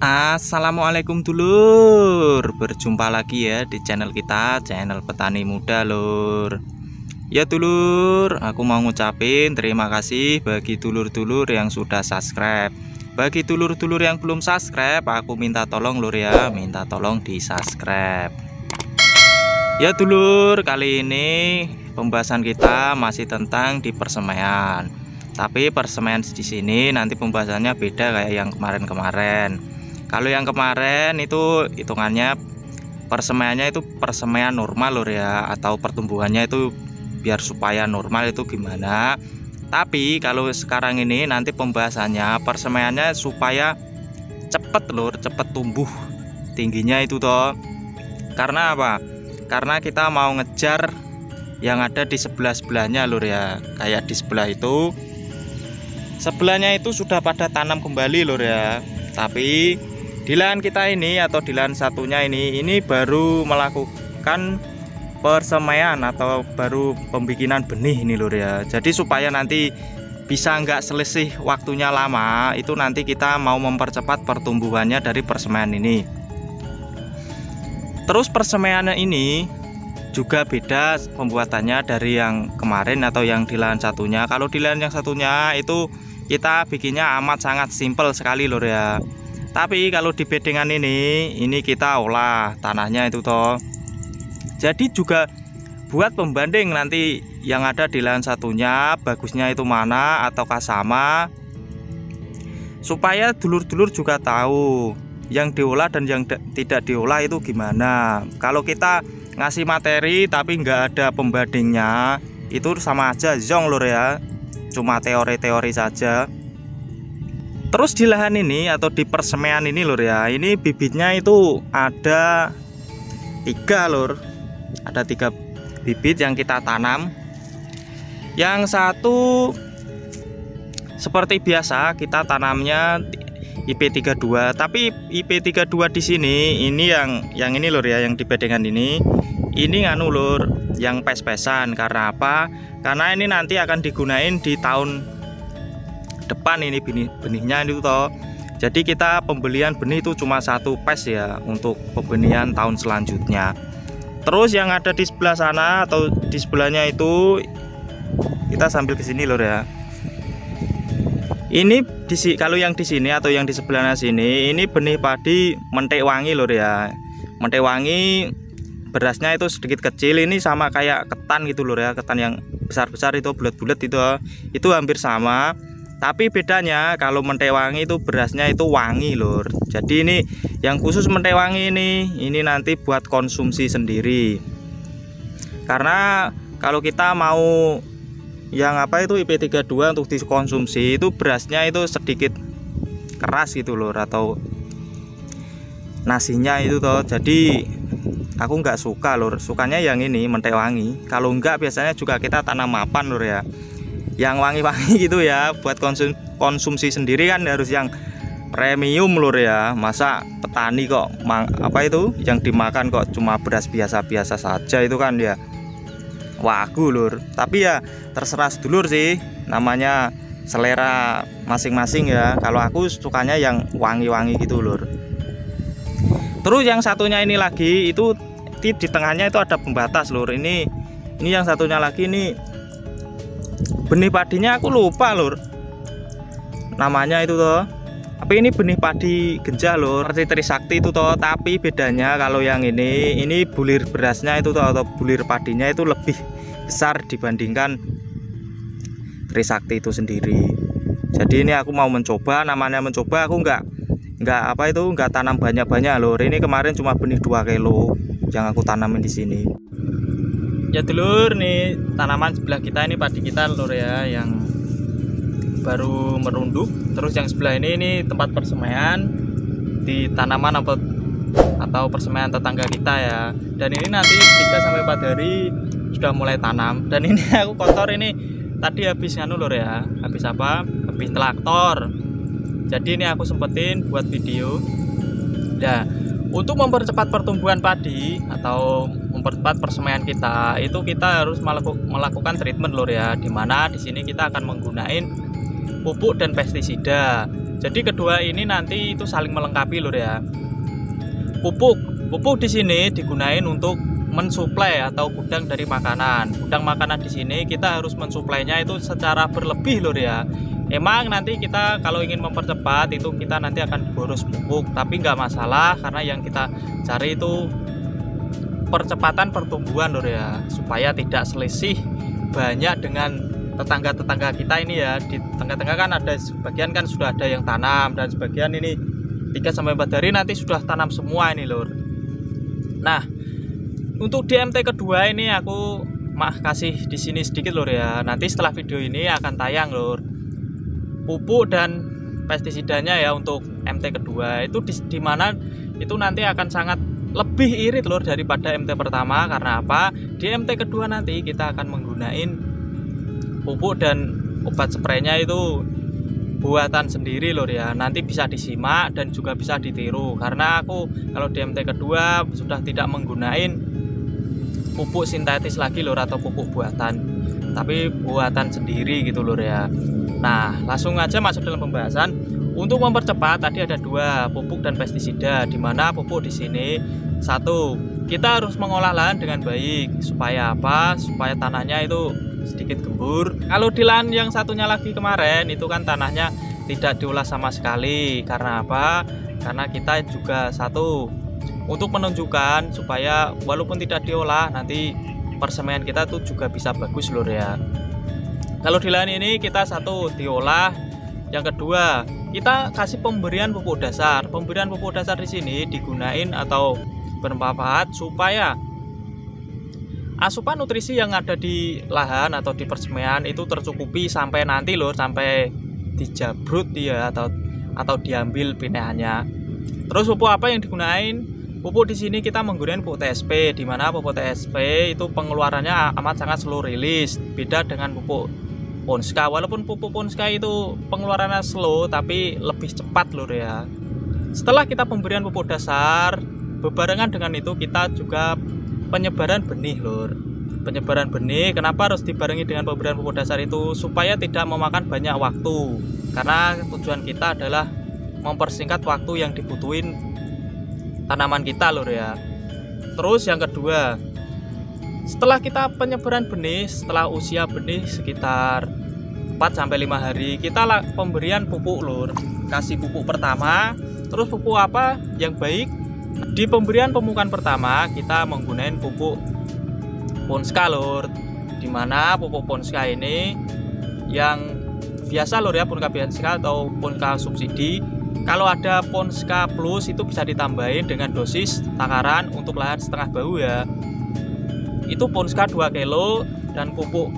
Assalamualaikum dulur, berjumpa lagi ya di channel kita, channel petani muda lur. Ya dulur, aku mau ngucapin terima kasih bagi dulur-dulur yang sudah subscribe. Bagi dulur-dulur yang belum subscribe, aku minta tolong lur ya, minta tolong di subscribe. Ya dulur, kali ini pembahasan kita masih tentang di persemaian. Tapi persemaian di sini nanti pembahasannya beda kayak yang kemarin-kemarin. Kalau yang kemarin itu hitungannya persemaiannya itu persemaian normal lur ya, atau pertumbuhannya itu biar supaya normal itu gimana. Tapi kalau sekarang ini nanti pembahasannya persemaiannya supaya cepet lur, cepet tumbuh tingginya itu toh. Karena apa? Karena kita mau ngejar yang ada di sebelah-sebelahnya lur ya. Kayak di sebelah itu, sebelahnya itu sudah pada tanam kembali lur ya. Tapi di lahan kita ini atau di lahan satunya ini baru melakukan persemaian atau baru pembikinan benih ini lur ya. Jadi supaya nanti bisa nggak selisih waktunya lama, itu nanti kita mau mempercepat pertumbuhannya dari persemaian ini. Terus persemaiannya ini juga beda pembuatannya dari yang kemarin atau yang di lahan satunya. Kalau di lahan yang satunya itu kita bikinnya amat sangat simpel sekali lur ya. Tapi kalau di bedengan ini kita olah tanahnya itu toh. Jadi juga buat pembanding nanti yang ada di lahan satunya bagusnya itu mana ataukah sama, supaya dulur-dulur juga tahu yang diolah dan yang tidak diolah itu gimana. Kalau kita ngasih materi tapi nggak ada pembandingnya, itu sama aja zong lur ya, cuma teori-teori saja. Terus di lahan ini atau di persemaian ini lur ya, ini bibitnya itu ada 3 lur. Ada 3 bibit yang kita tanam. Yang satu seperti biasa kita tanamnya IP32, tapi IP32 di sini ini yang ini lur ya, yang di bedengan ini nganu lur, yang pes-pesan. Karena apa? Karena ini nanti akan digunain di tahun depan ini benihnya itu toh. Jadi kita pembelian benih itu cuma 1 pes ya untuk pembenihan tahun selanjutnya. Terus yang ada di sebelah sana atau di sebelahnya itu kita sambil ke sini lur ya. Ini kalau yang di sini atau yang di sebelahnya sini ini benih padi mentek wangi lur ya. Mentek wangi berasnya itu sedikit kecil, ini sama kayak ketan gitu lur ya. Ketan yang besar-besar itu bulat-bulat itu hampir sama. Tapi bedanya kalau mentek wangi itu berasnya itu wangi lur. Jadi ini yang khusus mentek wangi ini nanti buat konsumsi sendiri. Karena kalau kita mau yang apa itu IP32 untuk dikonsumsi itu berasnya itu sedikit keras gitu lur, atau nasinya itu toh. Jadi aku nggak suka lur, sukanya yang ini mentek wangi. Kalau enggak biasanya juga kita tanam mapan lur ya, yang wangi-wangi gitu ya, buat konsumsi sendiri kan harus yang premium lur ya. Masa petani kok apa itu yang dimakan kok cuma beras biasa-biasa saja, itu kan ya wagu lur. Tapi ya terserah sedulur sih, namanya selera masing-masing ya. Kalau aku sukanya yang wangi-wangi gitu lur. Terus yang satunya ini lagi itu di tengahnya itu ada pembatas lur. Ini yang satunya lagi ini benih padinya aku lupa lur namanya itu toh. Tapi ini benih padi genjah lur, seperti Trisakti itu toh. Tapi bedanya kalau yang ini bulir berasnya itu toh, atau bulir padinya itu lebih besar dibandingkan Trisakti itu sendiri. Jadi ini aku mau mencoba, namanya mencoba, aku nggak tanam banyak-banyak lur. Ini kemarin cuma benih 2 kilo yang aku tanamin di sini. Ya dulur, nih tanaman sebelah kita ini padi kita lur ya, yang baru merunduk. Terus yang sebelah ini tempat persemaian di tanaman atau persemaian tetangga kita ya. Dan ini nanti 3-4 hari sudah mulai tanam. Dan ini aku kotor ini tadi habis nganu lur ya, habis apa? Habis traktor. Jadi ini aku sempetin buat video. Nah, untuk mempercepat pertumbuhan padi atau mempercepat persemaian kita, itu kita harus melakukan treatment lur ya. Dimana di sini kita akan menggunakan pupuk dan pestisida. Jadi kedua ini nanti itu saling melengkapi lur ya. Pupuk di sini digunain untuk mensuplai atau gudang dari makanan. Gudang makanan di sini kita harus mensuplainya itu secara berlebih lur ya. Emang nanti kita kalau ingin mempercepat itu kita nanti akan boros pupuk, tapi nggak masalah karena yang kita cari itu percepatan pertumbuhan lur ya, supaya tidak selisih banyak dengan tetangga-tetangga kita ini ya. Di tengah-tengah kan ada sebagian kan sudah ada yang tanam dan sebagian ini 3-4 hari nanti sudah tanam semua ini lur. Nah, untuk DMT kedua ini aku kasih di sini sedikit lur ya. Nanti setelah video ini akan tayang lur. Pupuk dan pestisidanya ya untuk MT kedua itu di mana itu nanti akan sangat lebih irit lur daripada MT pertama. Karena apa? Di MT kedua nanti kita akan menggunakan pupuk dan obat spraynya itu buatan sendiri lur ya. Nanti bisa disimak dan juga bisa ditiru, karena aku kalau di MT kedua sudah tidak menggunakan pupuk sintetis lagi lur atau pupuk buatan, tapi buatan sendiri gitu lur ya. Nah, langsung aja masuk dalam pembahasan. Untuk mempercepat tadi ada 2, pupuk dan pestisida. Dimana pupuk di sini 1, kita harus mengolah lahan dengan baik. Supaya apa? Supaya tanahnya itu sedikit gembur. Kalau di lahan yang satunya lagi kemarin itu kan tanahnya tidak diolah sama sekali. Karena apa? Karena kita juga untuk menunjukkan supaya walaupun tidak diolah nanti persemaian kita tuh juga bisa bagus lur ya. Kalau di lahan ini kita diolah, yang kedua kita kasih pemberian pupuk dasar. Pemberian pupuk dasar di sini digunain atau bermanfaat supaya asupan nutrisi yang ada di lahan atau di persemaian itu tercukupi sampai nanti lur, sampai dijabrut ya atau diambil pinahannya. Terus pupuk apa yang digunain? Pupuk di sini kita menggunakan pupuk TSP, di mana pupuk TSP itu pengeluarannya amat sangat slow release, beda dengan pupuk Ponska. Walaupun pupuk Ponska itu pengeluarannya slow tapi lebih cepat lur ya. Setelah kita pemberian pupuk dasar, bebarengan dengan itu kita juga penyebaran benih lur. Penyebaran benih kenapa harus dibarengi dengan pemberian pupuk dasar itu? Supaya tidak memakan banyak waktu, karena tujuan kita adalah mempersingkat waktu yang dibutuhin tanaman kita lur ya. Terus yang kedua, setelah kita penyebaran benih, setelah usia benih sekitar 4-5 hari, kita pemberian pupuk lur. Kasih pupuk pertama. Terus pupuk apa yang baik? Di pemberian pemupukan pertama kita menggunakan pupuk Ponska lur. Dimana pupuk Ponska ini yang biasa lur ya, Ponska biasa atau Ponska subsidi. Kalau ada Ponska plus itu bisa ditambahin dengan dosis takaran untuk lahan setengah bahu ya. Itu Ponska 2 kilo dan pupuk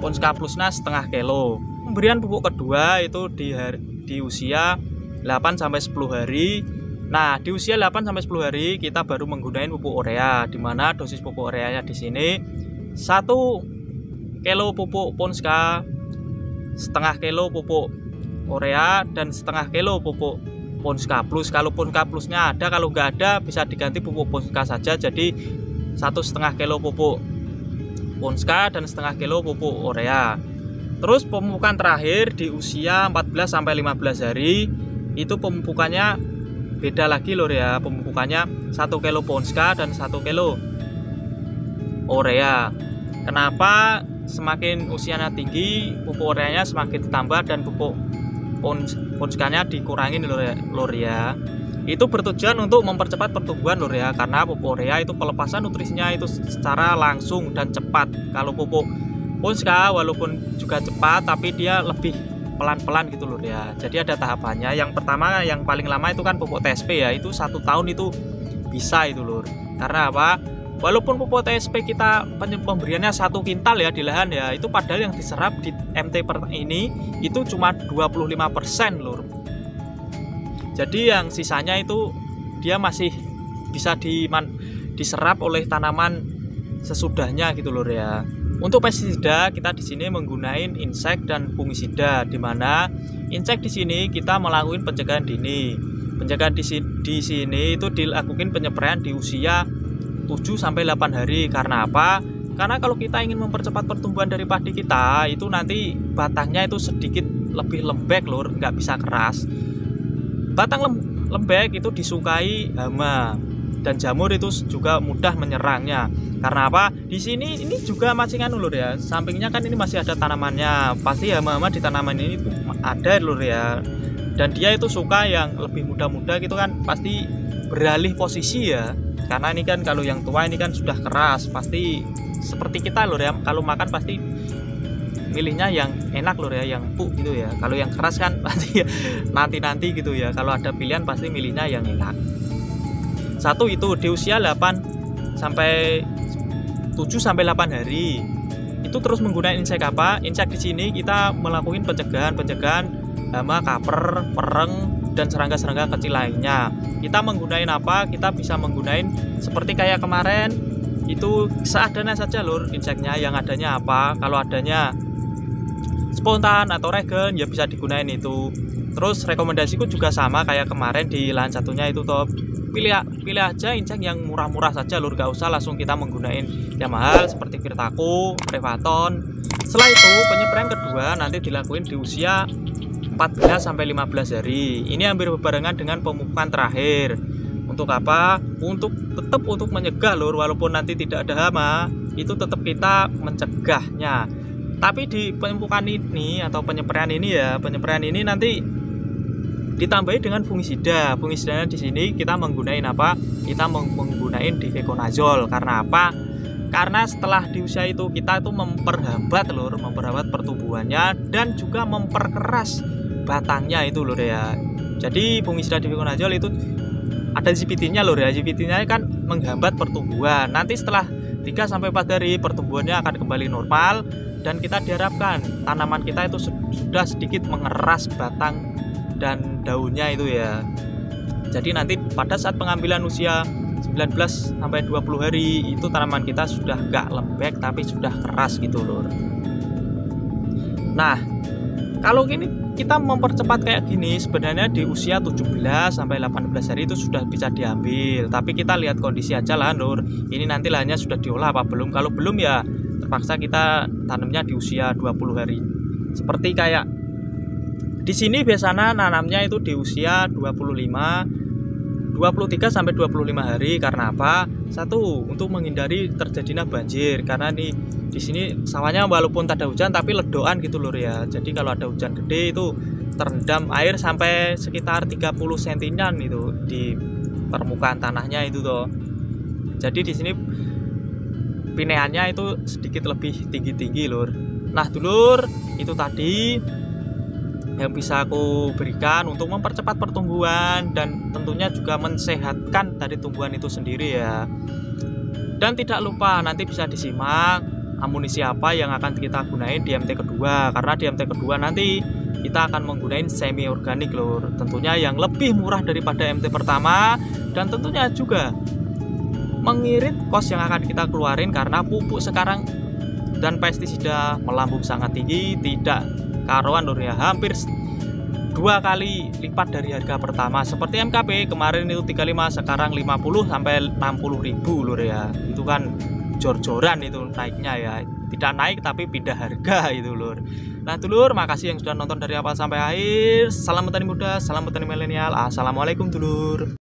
Ponska plusnya setengah kilo. Pemberian pupuk kedua itu di usia 8-10 hari. Nah, di usia 8-10 hari kita baru menggunakan pupuk urea, di mana dosis pupuk ureanya di sini 1 kilo pupuk Ponska, setengah kilo pupuk urea dan setengah kilo pupuk Ponska plus. Kalau Ponska plusnya ada, kalau nggak ada bisa diganti pupuk Ponska saja. Jadi 1,5 kilo pupuk Ponska dan setengah kilo pupuk urea. Terus pemupukan terakhir di usia 14-15 hari itu pemupukannya beda lagi lor ya. Pemupukannya 1 kilo Ponska dan 1 kilo urea. Kenapa? Semakin usianya tinggi pupuk ureanya semakin ditambah dan pupuk Ponskanya dikurangin lor ya. Itu bertujuan untuk mempercepat pertumbuhan lor ya, karena pupuk urea itu pelepasan nutrisinya itu secara langsung dan cepat. Kalau pupuk Ponska walaupun juga cepat tapi dia lebih pelan-pelan gitu lor ya. Jadi ada tahapannya. Yang pertama yang paling lama itu kan pupuk TSP ya, itu 1 tahun itu bisa itu lor. Karena apa? Walaupun pupuk TSP kita pemberiannya 1 kintal ya di lahan ya, itu padahal yang diserap di MT ini itu cuma 25% lor. Jadi yang sisanya itu dia masih bisa diserap oleh tanaman sesudahnya gitu lor ya. Untuk pestisida kita di sini menggunakan insek dan fungisida, di mana insek di sini kita melakukan pencegahan dini. Pencegahan di sini itu dilakukan penyepraian di usia 7-8 hari. Karena apa? Karena kalau kita ingin mempercepat pertumbuhan dari padi kita, itu nanti batangnya itu sedikit lebih lembek lur, nggak bisa keras. Batang lembek itu disukai hama dan jamur itu juga mudah menyerangnya. Karena apa? Di sini ini juga masih lur ya. Sampingnya kan ini masih ada tanamannya. Pasti hama-hama di tanaman ini ada lur ya. Dan dia itu suka yang lebih muda-muda gitu kan, pasti beralih posisi ya. Karena ini kan kalau yang tua ini kan sudah keras, pasti seperti kita lur ya. Kalau makan pasti milihnya yang enak lur ya, yang empuk gitu ya. Kalau yang keras kan pasti ya, nanti gitu ya. Kalau ada pilihan pasti milihnya yang enak. Satu itu di usia 7 sampai 8 hari. Itu terus menggunakan insek apa? Insek di sini kita melakukan pencegahan hama, kaper, pereng dan serangga-serangga kecil lainnya. Kita menggunakan apa? Kita bisa menggunakan seperti kayak kemarin itu seadanya saja lur inseknya. Yang adanya apa? Kalau adanya spontan atau regen ya bisa digunain itu. Terus rekomendasiku juga sama kayak kemarin di lahan satunya itu toh, pilih aja insek yang murah-murah saja lur, gak usah langsung kita menggunain yang mahal seperti Virtaku, Prevaton. Setelah itu penyepraian kedua nanti dilakuin di usia 14 sampai 15 hari. Ini hampir berbarengan dengan pemupukan terakhir. Untuk apa? Tetap untuk menyegah lur, walaupun nanti tidak ada hama, itu tetap kita mencegahnya. Tapi di pemupukan ini atau penyepraian ini nanti ditambahi dengan fungisida. Fungisidanya di sini kita menggunakan apa? Kita menggunakan difeconazole. Karena apa? Karena setelah di usia itu kita itu memperhambat pertumbuhannya dan juga memperkeras batangnya itu lur ya. Jadi fungisida difeconazole itu ada GPT-nya lur ya. GPT-nya kan menghambat pertumbuhan. Nanti setelah 3 sampai 4 hari pertumbuhannya akan kembali normal. Dan kita diharapkan tanaman kita itu sudah sedikit mengeras batang dan daunnya itu ya. Jadi nanti pada saat pengambilan usia 19 sampai 20 hari itu tanaman kita sudah gak lembek tapi sudah keras gitu lur. Nah, kalau gini kita mempercepat kayak gini sebenarnya di usia 17 sampai 18 hari itu sudah bisa diambil. Tapi kita lihat kondisi aja lah lur. Ini nanti lahannya sudah diolah apa belum. Kalau belum ya terpaksa kita tanamnya di usia 20 hari. Seperti kayak di sini biasanya nanamnya itu di usia 23 sampai 25 hari. Karena apa? Satu, untuk menghindari terjadinya banjir. Karena di sini sawahnya walaupun tak ada hujan tapi ledoan gitu lur ya. Jadi kalau ada hujan gede itu terendam air sampai sekitar 30 cm itu di permukaan tanahnya itu toh. Jadi di sini pineannya itu sedikit lebih tinggi lur. Nah dulur, itu tadi yang bisa aku berikan untuk mempercepat pertumbuhan dan tentunya juga mensehatkan dari tumbuhan itu sendiri ya. Dan tidak lupa nanti bisa disimak amunisi apa yang akan kita gunain di MT kedua. Karena di MT kedua nanti kita akan menggunakan semi organik lur. Tentunya yang lebih murah daripada MT pertama dan tentunya juga mengirit kos yang akan kita keluarin karena pupuk sekarang dan pestisida melambung sangat tinggi, tidak karuan lur ya, hampir 2 kali lipat dari harga pertama. Seperti MKP kemarin itu 35, sekarang 50 sampai 60 ribu lur ya. Itu kan jor-joran itu naiknya ya, tidak naik tapi pindah harga itu lur. Nah dulur, makasih yang sudah nonton dari awal sampai akhir. Salam petani muda, salam petani milenial. Assalamualaikum dulur.